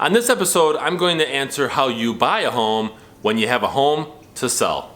On this episode, I'm going to answer how you buy a home when you have a home to sell.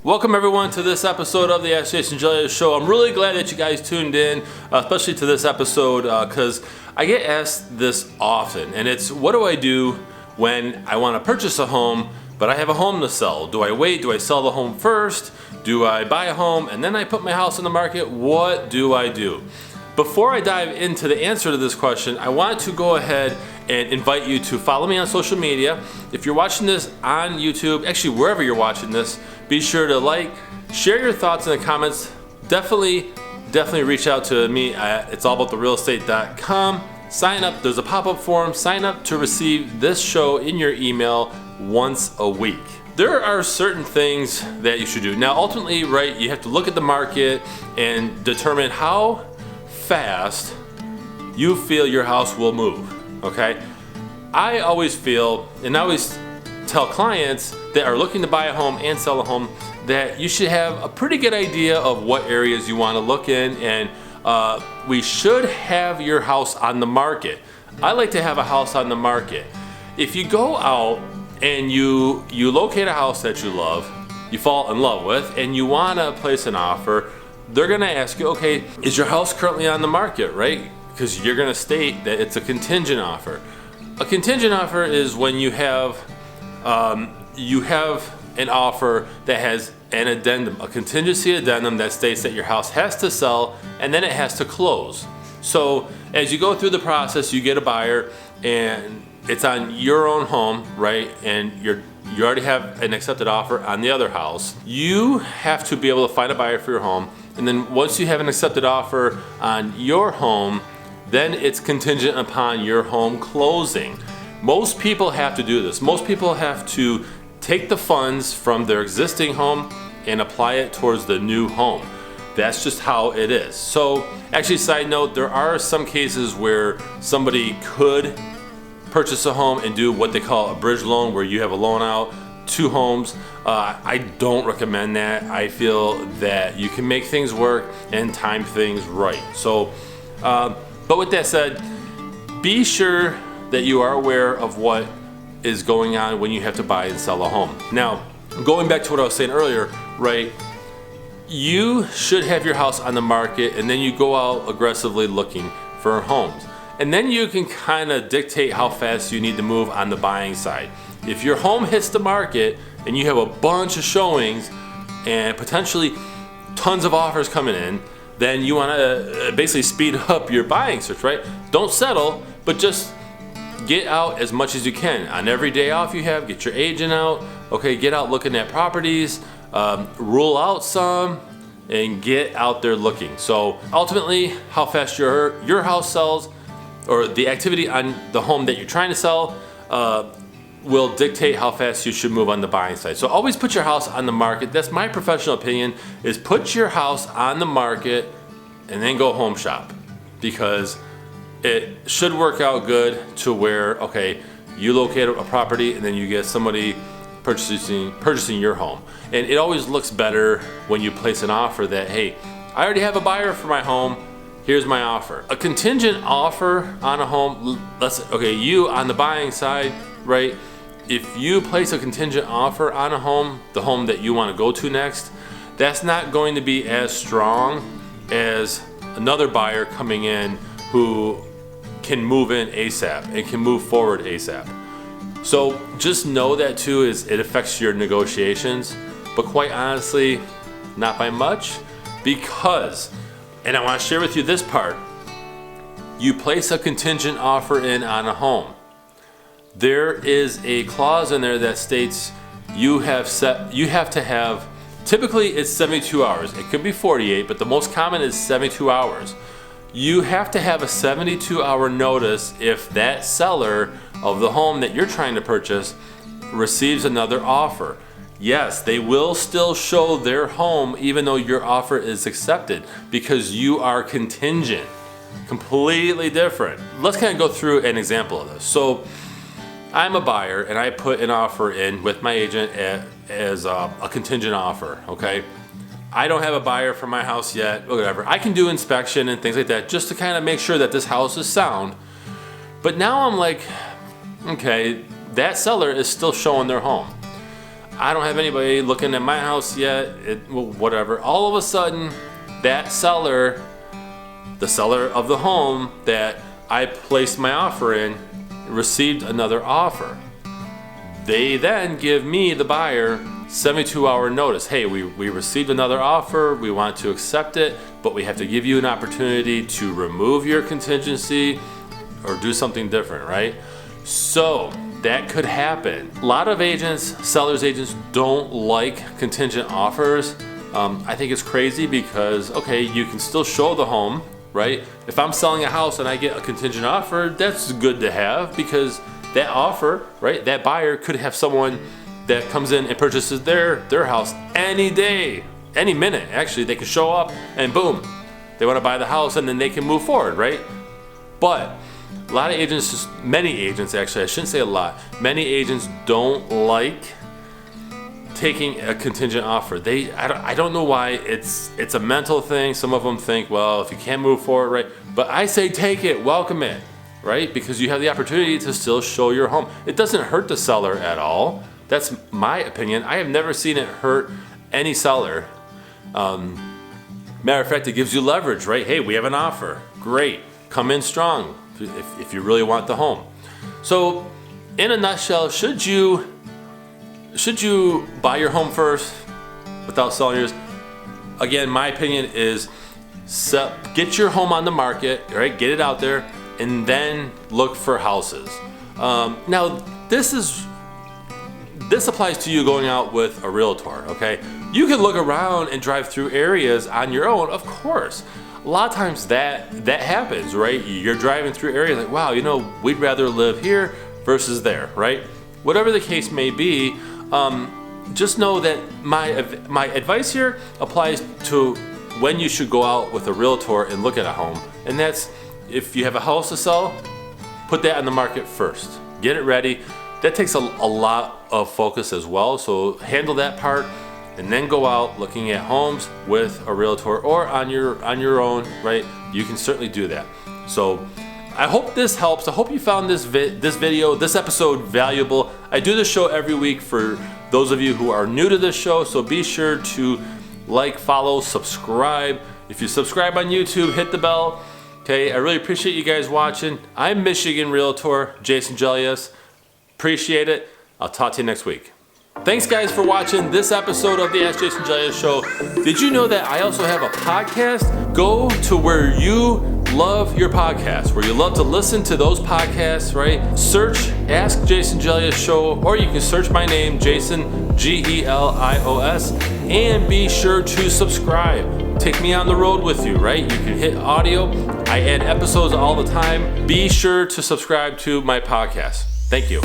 Welcome everyone to this episode of the AskJasonGelios Show. I'm really glad that you guys tuned in, especially to this episode, because I get asked this often, and it's what do I do when I want to purchase a home, but I have a home to sell? Do I wait? Do I sell the home first? Do I buy a home and then I put my house on the market? What do I do? Before I dive into the answer to this question, I want to go ahead and invite you to follow me on social media. If you're watching this on YouTube, actually wherever you're watching this, be sure to like, share your thoughts in the comments. Definitely reach out to me at it'sallabouttherealestate.com. Sign up, there's a pop-up form. Sign up to receive this show in your email once a week. There are certain things that you should do. Now ultimately, right, you have to look at the market and determine how fast you feel your house will move. Okay, I always feel, and I always tell clients that are looking to buy a home and sell a home, that you should have a pretty good idea of what areas you want to look in, and we should have your house on the market. I like to have a house on the market. If you go out and you locate a house that you love, you fall in love with, and you want to place an offer, they're going to ask you, okay, is your house currently on the market, right? Because you're going to state that it's a contingent offer. A contingent offer is when you have an offer that has an addendum, a contingency addendum that states that your house has to sell and then it has to close. So as you go through the process, you get a buyer and it's on your own home, right? And you already have an accepted offer on the other house. You have to be able to find a buyer for your home. And then once you have an accepted offer on your home, then it's contingent upon your home closing. Most people have to do this. Most people have to take the funds from their existing home and apply it towards the new home. That's just how it is. So actually, side note, there are some cases where somebody could purchase a home and do what they call a bridge loan, where you have a loan out, two homes. I don't recommend that. I feel that you can make things work and time things right. So, but with that said, be sure that you are aware of what is going on when you have to buy and sell a home. Now, going back to what I was saying earlier, right? You should have your house on the market and then you go out aggressively looking for homes. And then you can kind of dictate how fast you need to move on the buying side. If your home hits the market and you have a bunch of showings and potentially tons of offers coming in, then you want to basically speed up your buying search, right? Don't settle, but just get out as much as you can. On every day off you have, get your agent out, okay, get out looking at properties, rule out some, and get out there looking. So ultimately, how fast your house sells, or the activity on the home that you're trying to sell, will dictate how fast you should move on the buying side. So always put your house on the market. That's my professional opinion, is put your house on the market and then go home shop, because it should work out good to where, okay, you locate a property and then you get somebody purchasing your home. And it always looks better when you place an offer that, hey, I already have a buyer for my home, here's my offer. A contingent offer on a home, you on the buying side, right? If you place a contingent offer on a home, the home that you want to go to next, that's not going to be as strong as another buyer coming in who can move in ASAP and can move forward ASAP. So just know that too, is it affects your negotiations, but quite honestly, not by much, because, and I want to share with you this part, you place a contingent offer in on a home. There is a clause in there that states you have to have, typically it's 72 hours. It could be 48, but the most common is 72 hours. You have to have a 72-hour notice if that seller of the home that you're trying to purchase receives another offer. Yes, they will still show their home even though your offer is accepted, because you are contingent. Completely different. Let's kind of go through an example of this. So I'm a buyer and I put an offer in with my agent as a contingent offer, okay? I don't have a buyer for my house yet, whatever. I can do inspection and things like that just to kind of make sure that this house is sound. But now I'm like, okay, that seller is still showing their home. I don't have anybody looking at my house yet, whatever. All of a sudden, that seller, the seller of the home that I placed my offer in, received another offer. They then give me, the buyer, 72-hour notice. Hey, we received another offer, we want to accept it, but we have to give you an opportunity to remove your contingency or do something different, right? So that could happen. A lot of agents, sellers agents, don't like contingent offers. I think it's crazy because, okay, you can still show the home, right? If I'm selling a house and I get a contingent offer, that's good to have, because that offer, right, that buyer could have someone that comes in and purchases their house any day, any minute. Actually, they can show up and boom, they want to buy the house and then they can move forward, right? But a lot of agents, many agents actually, I shouldn't say a lot, many agents don't like taking a contingent offer. I don't know why. It's a mental thing. Some of them think, well, if you can't move forward, right? But I say take it, welcome it, right? Because you have the opportunity to still show your home. It doesn't hurt the seller at all. That's my opinion. I have never seen it hurt any seller. Matter of fact, it gives you leverage, right? Hey, we have an offer. Great. Come in strong if you really want the home. So, in a nutshell, should you buy your home first without selling yours? Again, my opinion is get your home on the market, right? Get it out there, and then look for houses. Now, this applies to you going out with a realtor, okay? You can look around and drive through areas on your own, of course. A lot of times that happens, right? You're driving through areas like, wow, we'd rather live here versus there, right? Whatever the case may be, just know that my advice here applies to when you should go out with a realtor and look at a home. And that's, if you have a house to sell, put that on the market first. Get it ready. That takes a lot of focus as well. So handle that part and then go out looking at homes with a realtor or on your own, right? You can certainly do that. So I hope this helps. I hope you found this episode valuable. I do this show every week for those of you who are new to this show, so be sure to like, follow, subscribe. If you subscribe on YouTube, hit the bell. Okay, I really appreciate you guys watching. I'm Michigan Realtor Jason Gelios. Appreciate it. I'll talk to you next week. Thanks guys for watching this episode of the Ask Jason Gelios Show. Did you know that I also have a podcast? Go to where you love your podcasts, where you love to listen to those podcasts, right? Search Ask Jason Gelios Show, or you can search my name, Jason, Gelios, and be sure to subscribe. Take me on the road with you, right? You can hit audio. I add episodes all the time. Be sure to subscribe to my podcast. Thank you.